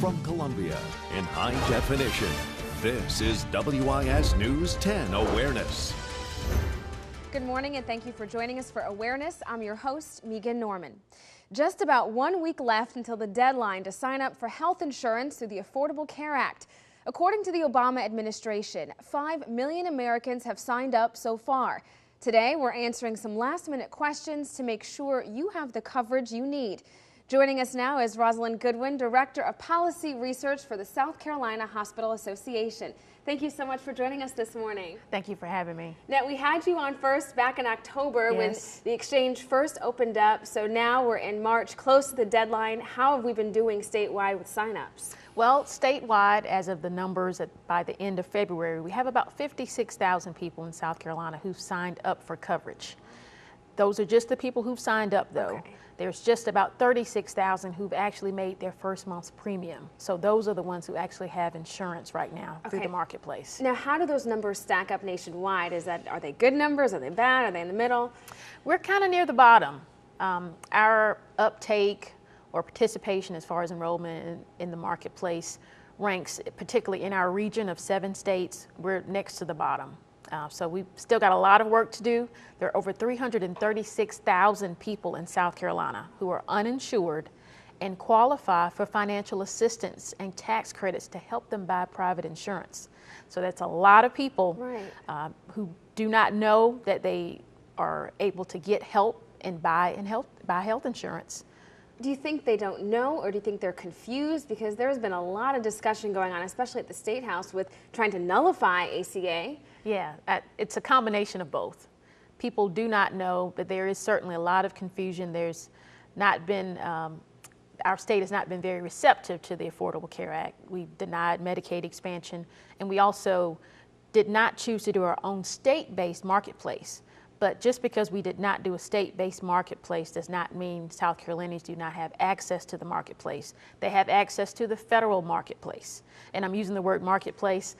from Columbia in high definition. This is WIS News 10 Awareness. Good morning and thank you for joining us for Awareness. I'm your host, Megan Norman. Just about 1 week left until the deadline to sign up for health insurance through the Affordable Care Act. According to the Obama administration, 5 million Americans have signed up so far. Today, we're answering some last-minute questions to make sure you have the coverage you need. Joining us now is Rosalind Goodwin, Director of Policy Research for the South Carolina Hospital Association. Thank you so much for joining us this morning. Thank you for having me. Now, we had you on first back in October when Yes. the exchange first opened up, so now we're in March, close to the deadline. How have we been doing statewide with signups? Well, statewide, as of the numbers by the end of February, we have about 56,000 people in South Carolina who've signed up for coverage. Those are just the people who've signed up, though. Okay. There's just about 36,000 who've actually made their first month's premium. So those are the ones who actually have insurance right now through Okay. the marketplace. Now, how do those numbers stack up nationwide? Are they good numbers? Are they bad? Are they in the middle? We're kind of near the bottom. Our uptake or participation as far as enrollment in the marketplace ranks, particularly in our region of 7 states, we're next to the bottom. So we've still got a lot of work to do. There are over 336,000 people in South Carolina who are uninsured and qualify for financial assistance and tax credits to help them buy private insurance. So that's a lot of people Right. who do not know that they are able to get help and buy health insurance. Do you think they don't know, or do you think they're confused? Because there's been a lot of discussion going on, especially at the State House, with trying to nullify ACA. Yeah, it's a combination of both. People do not know, but there is certainly a lot of confusion. There's not been, our state has not been very receptive to the Affordable Care Act. We denied Medicaid expansion, and we also did not choose to do our own state-based marketplace. But just because we did not do a state-based marketplace does not mean South Carolinians do not have access to the marketplace. They have access to the federal marketplace. And I'm using the word marketplace.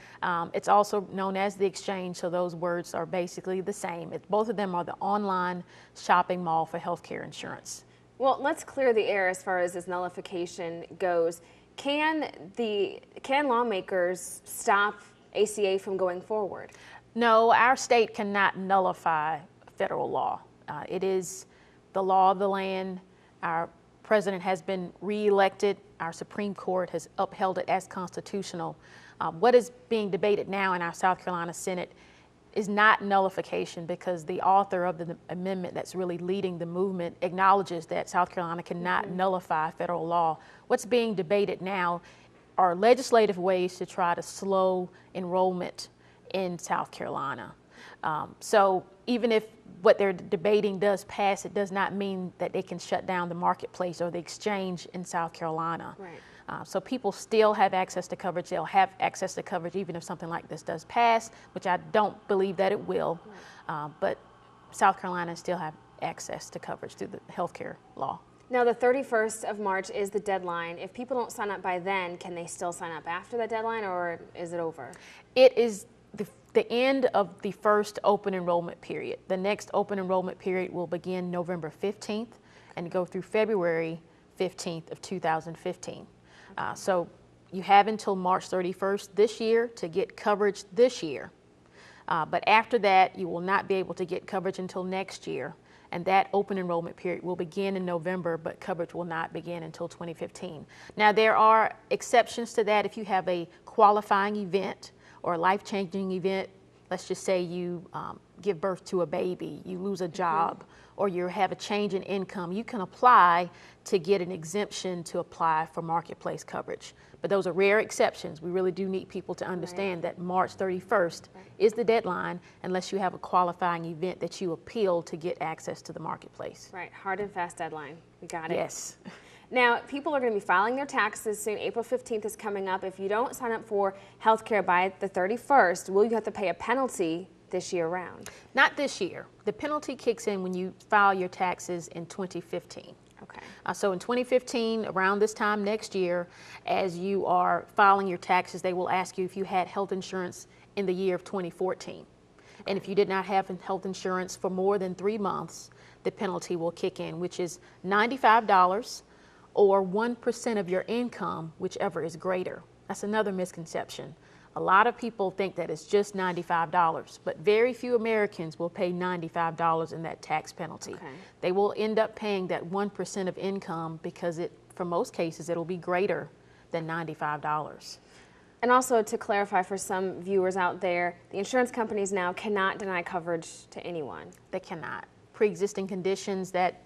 It's also known as the exchange, so those words are basically the same. Both of them are the online shopping mall for healthcare insurance. Well, let's clear the air as far as this nullification goes. Can lawmakers stop ACA from going forward? No, our state cannot nullify federal law. It is the law of the land. Our president has been reelected. Our Supreme Court has upheld it as constitutional. What is being debated now in our South Carolina Senate is not nullification, because the author of the amendment that's really leading the movement acknowledges that South Carolina cannot nullify federal law. What's being debated now are legislative ways to try to slow enrollment in South Carolina. So even if what they're debating does pass, it does not mean that they can shut down the marketplace or the exchange in South Carolina. Right. So people still have access to coverage. They'll have access to coverage even if something like this does pass, which I don't believe that it will. But South Carolina still have access to coverage through the healthcare law. Now, the 31st of March is the deadline. If people don't sign up by then, can they still sign up after that deadline, or is it over? It is the end of the first open enrollment period. The next open enrollment period will begin November 15th and go through February 15th of 2015. So you have until March 31st this year to get coverage this year. But after that, you will not be able to get coverage until next year. And that open enrollment period will begin in November, but coverage will not begin until 2015. Now, there are exceptions to that. If you have a qualifying event or a life-changing event, let's just say you give birth to a baby, you lose a job, or you have a change in income, you can apply to get an exemption to apply for marketplace coverage. But those are rare exceptions. We really do need people to understand that March 31st is the deadline unless you have a qualifying event that you appeal to get access to the marketplace. Right, hard and fast deadline. We got it. Yes. Now, people are going to be filing their taxes soon. April 15th is coming up. If you don't sign up for health care by the 31st, will you have to pay a penalty this year round? Not this year. The penalty kicks in when you file your taxes in 2015. Okay. So in 2015, around this time next year, as you are filing your taxes, they will ask you if you had health insurance in the year of 2014. And if you did not have health insurance for more than 3 months, the penalty will kick in, which is $95 or 1% of your income, whichever is greater. That's another misconception. A lot of people think that it's just $95, but very few Americans will pay $95 in that tax penalty. Okay. They will end up paying that 1% of income because for most cases, it'll be greater than $95. And also, to clarify for some viewers out there, the insurance companies now cannot deny coverage to anyone. They cannot. Pre-existing conditions, that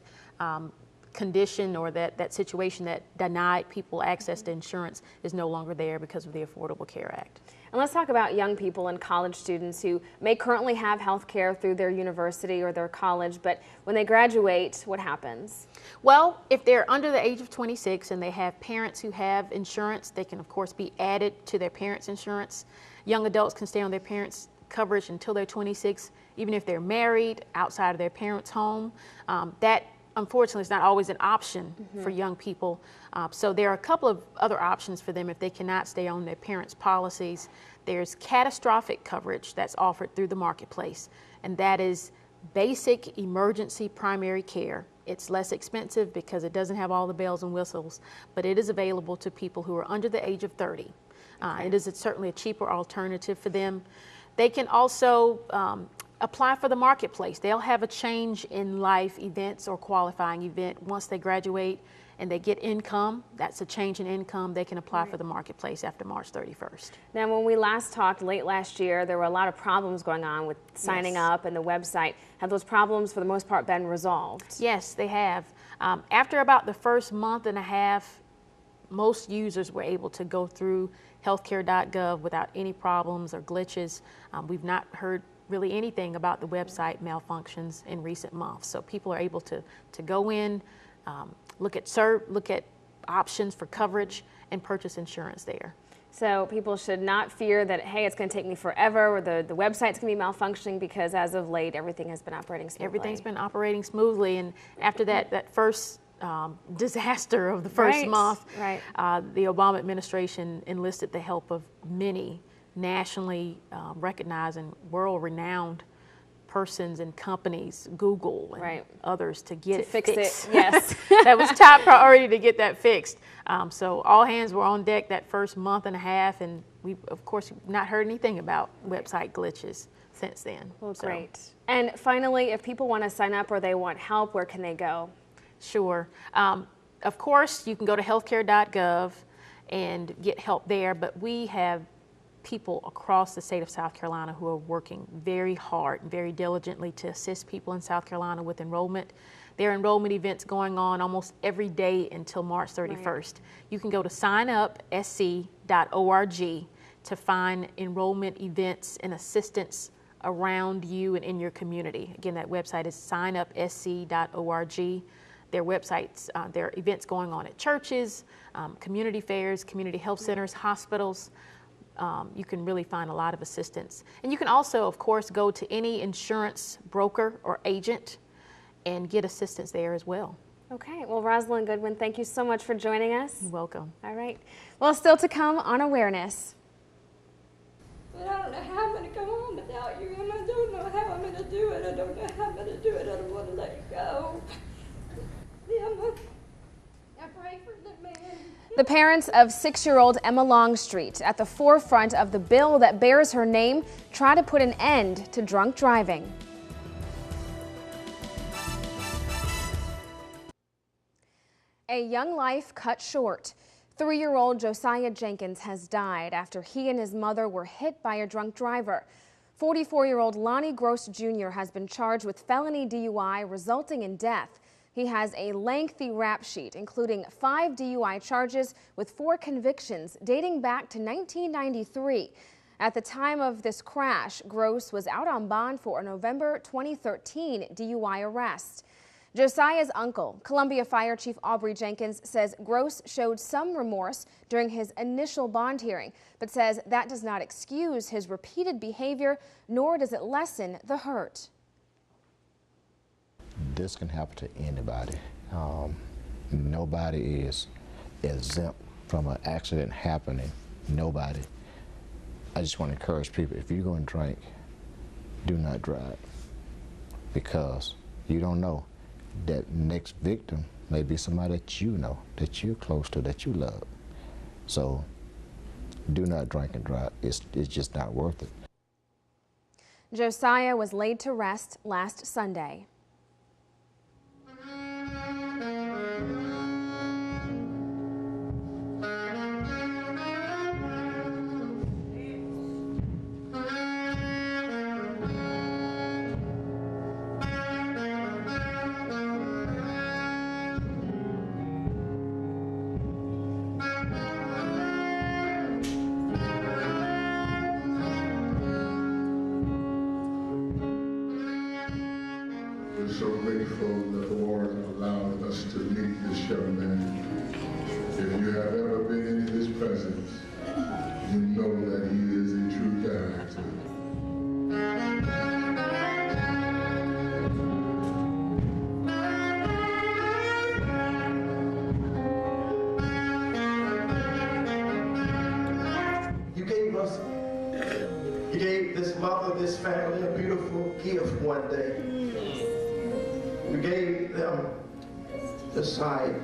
condition or that situation that denied people access to insurance is no longer there because of the Affordable Care Act. And let's talk about young people and college students who may currently have health care through their university or their college, but when they graduate, what happens? Well, if they're under the age of 26 and they have parents who have insurance, they can of course be added to their parents' insurance. Young adults can stay on their parents' coverage until they're 26, even if they're married outside of their parents' home. That unfortunately is not always an option for young people. So there are a couple of other options for them if they cannot stay on their parents' policies. There's catastrophic coverage that's offered through the marketplace, and that is basic emergency primary care. It's less expensive because it doesn't have all the bells and whistles, but it is available to people who are under the age of 30. It is certainly a cheaper alternative for them. They can also apply for the marketplace. They'll have a change in life events or qualifying event once they graduate and they get income. That's a change in income. They can apply for the marketplace after March 31st. Now, when we last talked late last year, there were a lot of problems going on with signing up and the website. Have those problems, for the most part, been resolved? Yes, they have. After about the first month and a half, most users were able to go through healthcare.gov without any problems or glitches. We've not heard really anything about the website malfunctions in recent months. So people are able to go in, look at options for coverage and purchase insurance there. So people should not fear that, hey, it's going to take me forever, or the website's going to be malfunctioning, because as of late, everything has been operating smoothly. Everything's been operating smoothly, and after that first disaster of the first month, the Obama administration enlisted the help of many nationally recognized and world-renowned persons and companies, Google and others, to get it fixed. Yes. That was top priority to get that fixed. So all hands were on deck that first month and a half, and we've, of course, not heard anything about website glitches since then. Well, great. And finally, if people want to sign up or they want help, where can they go? Sure. Of course, you can go to healthcare.gov and get help there, but we have people across the state of South Carolina who are working very hard and very diligently to assist people in South Carolina with enrollment. There are enrollment events going on almost every day until March 31st. You can go to signupsc.org to find enrollment events and assistance around you and in your community. Again, that website is signupsc.org. Their websites, there are events going on at churches, community fairs, community health centers, hospitals. You can really find a lot of assistance. And you can also, of course, go to any insurance broker or agent and get assistance there as well. Okay. Well, Rosalind Goodwin, thank you so much for joining us. You're welcome. All right. Well, still to come on Awareness. But I don't know how I'm going to go on without you, and I don't know how I'm going to do it. I don't know how I'm going to do it. I don't want to let you go. I pray for the man. The parents of 6-year-old Emma Longstreet, at the forefront of the bill that bears her name, try to put an end to drunk driving. A young life cut short. 3-year-old Josiah Jenkins has died after he and his mother were hit by a drunk driver. 44-year-old Lonnie Gross Jr. has been charged with felony DUI resulting in death. He has a lengthy rap sheet, including 5 DUI charges with 4 convictions dating back to 1993. At the time of this crash, Gross was out on bond for a November 2013 DUI arrest. Josiah's uncle, Columbia Fire Chief Aubrey Jenkins, says Gross showed some remorse during his initial bond hearing, but says that does not excuse his repeated behavior, nor does it lessen the hurt. This can happen to anybody. Nobody is exempt from an accident happening. Nobody. I just want to encourage people, if you're going to drink, do not drive, because you don't know that next victim maybe somebody that you know, that you're close to, that you love. So do not drink and drive. It's just not worth it. Josiah was laid to rest last Sunday. We're so grateful that the Lord allowed us to meet this young man. If you have ever been in his presence, you know that he is a true character. He gave this mother, this family, a beautiful gift one day. We gave them the sight.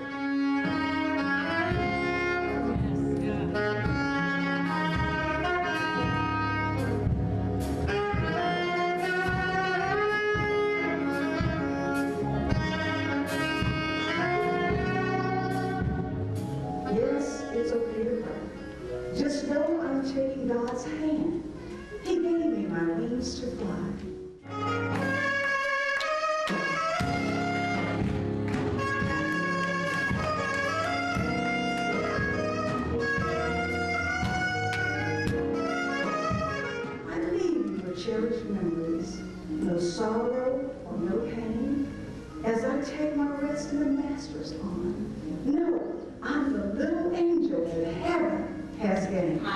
Yes, it's okay to pray. Just know I'm taking God's hand. He gave me my wings to fly. I leave you with cherished memories, no sorrow or no pain, as I take my rest in the Master's arm. No, I'm the little angel that heaven has gained.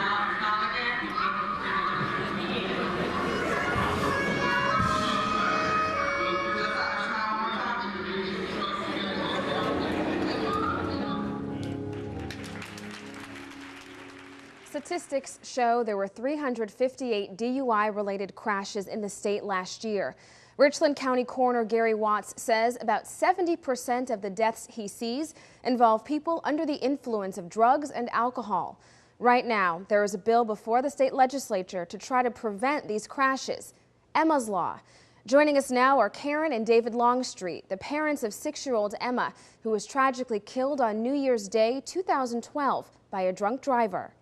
Statistics show there were 358 DUI-related crashes in the state last year. Richland County Coroner Gary Watts says about 70% of the deaths he sees involve people under the influence of drugs and alcohol. Right now, there is a bill before the state legislature to try to prevent these crashes. Emma's Law. Joining us now are Karen and David Longstreet, the parents of 6-year-old Emma, who was tragically killed on New Year's Day 2012 by a drunk driver.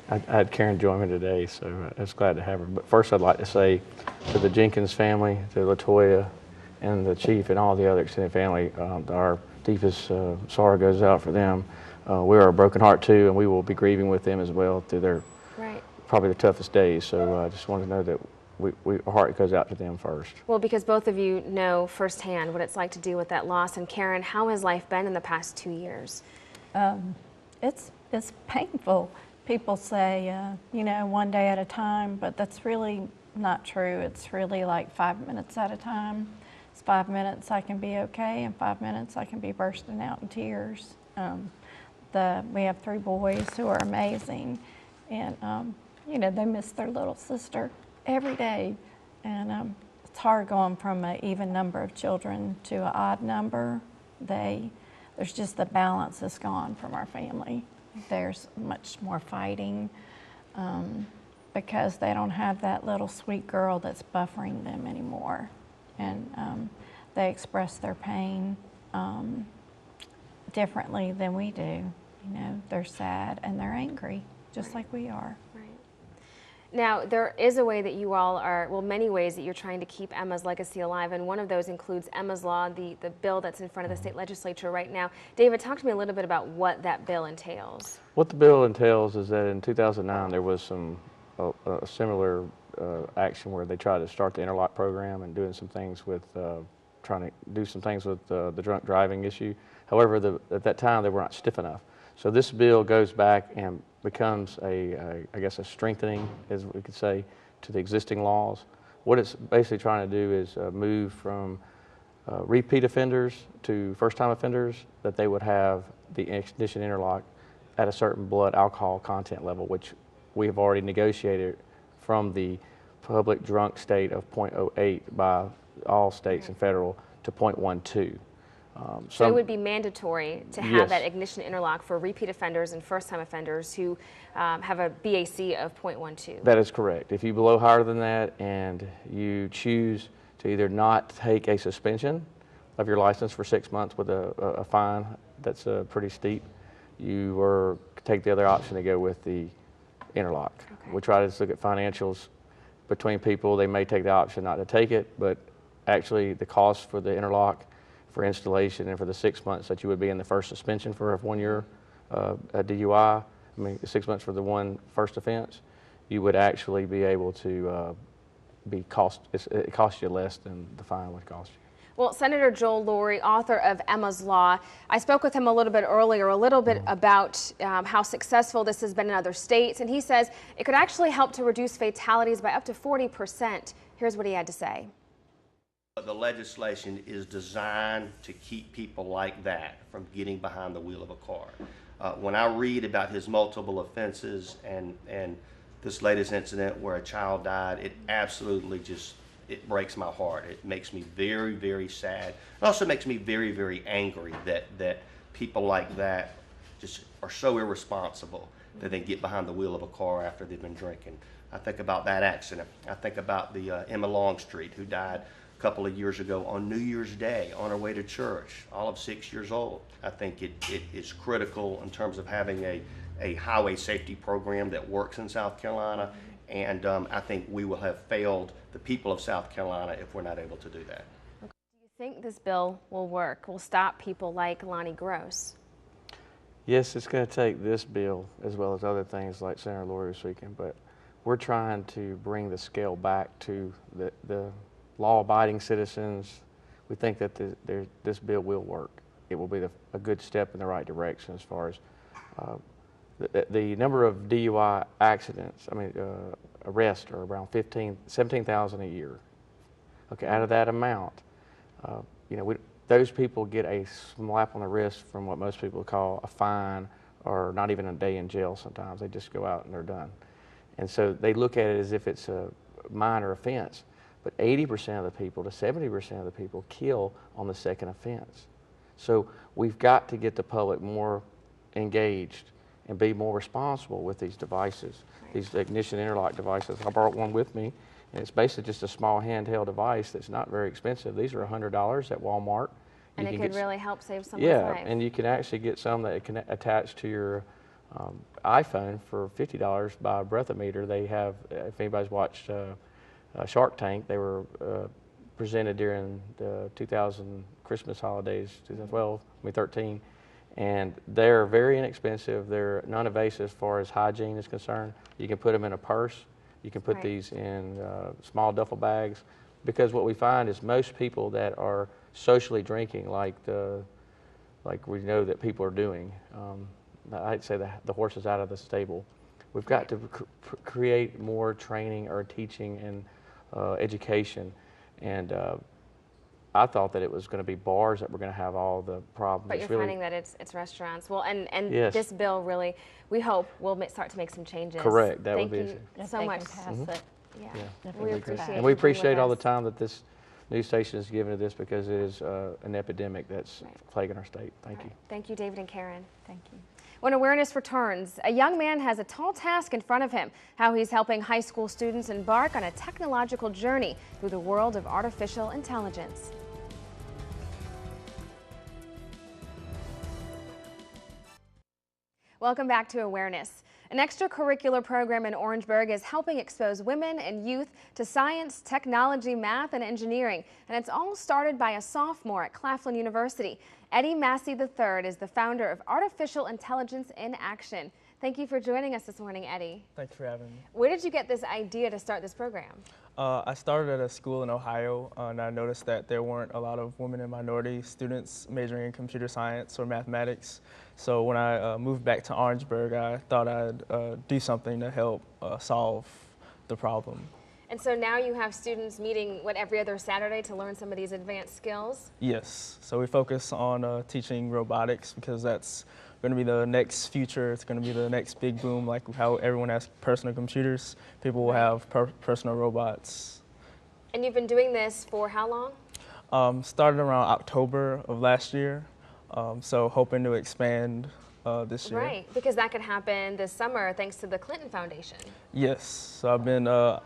I had Karen join me today, so I was glad to have her. But first I'd like to say to the Jenkins family, to LaToya, and the chief and all the other extended family, our deepest sorrow goes out for them. We are a broken heart too, and we will be grieving with them as well through their probably the toughest days. So I just want to know that our heart goes out to them first. Well, because both of you know firsthand what it's like to deal with that loss. And Karen, how has life been in the past 2 years? It's painful. People say, you know, one day at a time, but that's really not true. It's really like 5 minutes at a time. It's 5 minutes I can be okay, and 5 minutes I can be bursting out in tears. We have 3 boys who are amazing, and you know, they miss their little sister every day, and it's hard going from an even number of children to an odd number. There's just the balance is gone from our family. There's much more fighting because they don't have that little sweet girl that's buffering them anymore. And they express their pain differently than we do. You know, they're sad and they're angry, just like we are. Right. Now, there is a way that you all are, well, many ways that you're trying to keep Emma's legacy alive, and one of those includes Emma's Law, the bill that's in front of the state legislature right now. David, talk to me a little bit about what that bill entails. What the bill entails is that in 2009 there was a similar action where they tried to start the interlock program and doing some things with trying to do some things with the drunk driving issue. However, at that time they were not stiff enough. So this bill goes back and becomes I guess a strengthening, as we could say, to the existing laws. What it's basically trying to do is move from repeat offenders to first-time offenders, that they would have the ignition interlock at a certain blood alcohol content level, which we have already negotiated from the public drunk state of 0.08 by all states and federal to 0.12. So it would be mandatory to have Yes. that ignition interlock for repeat offenders and first-time offenders who have a BAC of 0.12. That is correct. If you blow higher than that and you choose to either not take a suspension of your license for 6 months with a fine that's pretty steep, you or take the other option to go with the interlock. Okay. We try to look at financials between people. They may take the option not to take it, but actually the cost for the interlock for installation and for the 6 months that you would be in the first suspension for a 1 year DUI, I mean 6 months for the one first offense, you would actually be able to it costs you less than the fine would cost you. Well, Senator Joel Lowry, author of Emma's Law, I spoke with him a little bit earlier, about how successful this has been in other states, and he says it could actually help to reduce fatalities by up to 40%. Here's what he had to say. The legislation is designed to keep people like that from getting behind the wheel of a car. When I read about his multiple offenses and this latest incident where a child died, it absolutely it breaks my heart. It makes me very, very sad. It also makes me very, very angry that people like that just are so irresponsible that they get behind the wheel of a car after they've been drinking. I think about that accident. I think about the Emma Longstreet, who died a couple of years ago on New Year's Day on her way to church, all of 6 years old. I think it is critical in terms of having a highway safety program that works in South Carolina, and I think we will have failed the people of South Carolina if we're not able to do that. Do you think this bill will work, will stop people like Lonnie Gross? Yes, it's going to take this bill as well as other things like Senator Lowry was speaking, but we're trying to bring the scale back to the law-abiding citizens. We think that this bill will work. It will be a good step in the right direction as far as the number of DUI accidents, arrests are around 17,000 a year. Okay, out of that amount, those people get a slap on the wrist from what most people call a fine, or not even a day in jail sometimes. They just go out and they're done. And so they look at it as if it's a minor offense. But 80% of the people to 70% of the people kill on the second offense. So we've got to get the public more engaged and be more responsible with these devices, these ignition interlock devices. I brought one with me, and it's basically just a small handheld device that's not very expensive. These are $100 at Walmart. And it could really help save someone's life. Yeah, and you can actually get some that can attach to your iPhone for $50 by a breathometer. They have, if anybody's watched Shark Tank, they were presented during the 2000 Christmas holidays, 2013, and they're very inexpensive. They're non-invasive as far as hygiene is concerned. You can put them in a purse. You can put these in small duffel bags, because what we find is most people that are socially drinking, like we know that people are doing, I'd say the horse is out of the stable. We've got to create more training or teaching and education, and I thought that it was going to be bars that were going to have all the problems. But you're finding that it's restaurants. Well, and yes. This bill really, we hope, will start to make some changes. Correct. That Thank would be you so much. Yeah. We appreciate it. And we appreciate all the time that this news station is given to this, because it is an epidemic that's plaguing our state. Thank you. Thank you, David and Karen. Thank you. When awareness returns, a young man has a tall task in front of him, how he's helping high school students embark on a technological journey through the world of artificial intelligence. Welcome back to Awareness. An extracurricular program in Orangeburg is helping expose women and youth to science, technology, math, and engineering. And it's all started by a sophomore at Claflin University. Eddie Massey III is the founder of Artificial Intelligence in Action. Thank you for joining us this morning, Eddie. Thank you for having me. Where did you get this idea to start this program? I started at a school in Ohio, and I noticed that there weren't a lot of women and minority students majoring in computer science or mathematics. So when I moved back to Orangeburg, I thought I'd do something to help solve the problem. And so now you have students meeting, every other Saturday to learn some of these advanced skills? Yes. So we focus on teaching robotics, because that's going to be the next future. It's going to be the next big boom, like how everyone has personal computers. People will have personal robots. And you've been doing this for how long? Started around October of last year, so hoping to expand this year. Right, because that could happen this summer thanks to the Clinton Foundation. Yes, so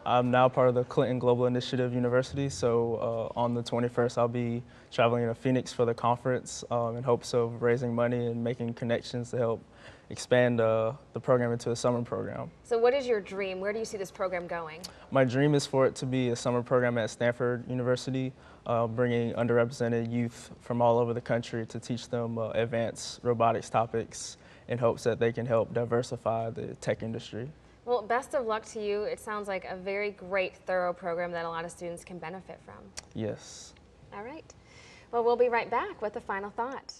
I'm now part of the Clinton Global Initiative University, so on the 21st I'll be traveling to Phoenix for the conference in hopes of raising money and making connections to help expand the program into a summer program. So what is your dream? Where do you see this program going? My dream is for it to be a summer program at Stanford University, bringing underrepresented youth from all over the country to teach them advanced robotics topics in hopes that they can help diversify the tech industry. Well, best of luck to you. It sounds like a very great, thorough program that a lot of students can benefit from. Yes. All right. Well, we'll be right back with the final thought.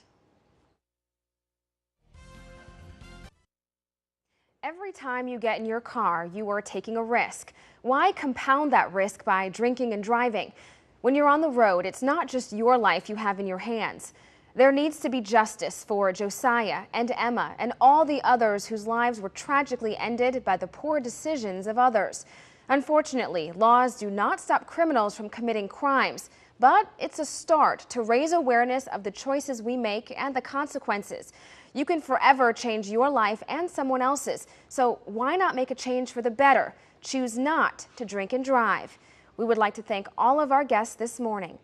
Every time you get in your car, you are taking a risk. Why compound that risk by drinking and driving? When you're on the road, it's not just your life you have in your hands. There needs to be justice for Josiah and Emma and all the others whose lives were tragically ended by the poor decisions of others. Unfortunately, laws do not stop criminals from committing crimes, but it's a start to raise awareness of the choices we make and the consequences. You can forever change your life and someone else's, so why not make a change for the better? Choose not to drink and drive. We would like to thank all of our guests this morning.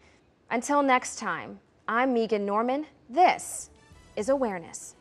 Until next time, I'm Megan Norman. This is Awareness.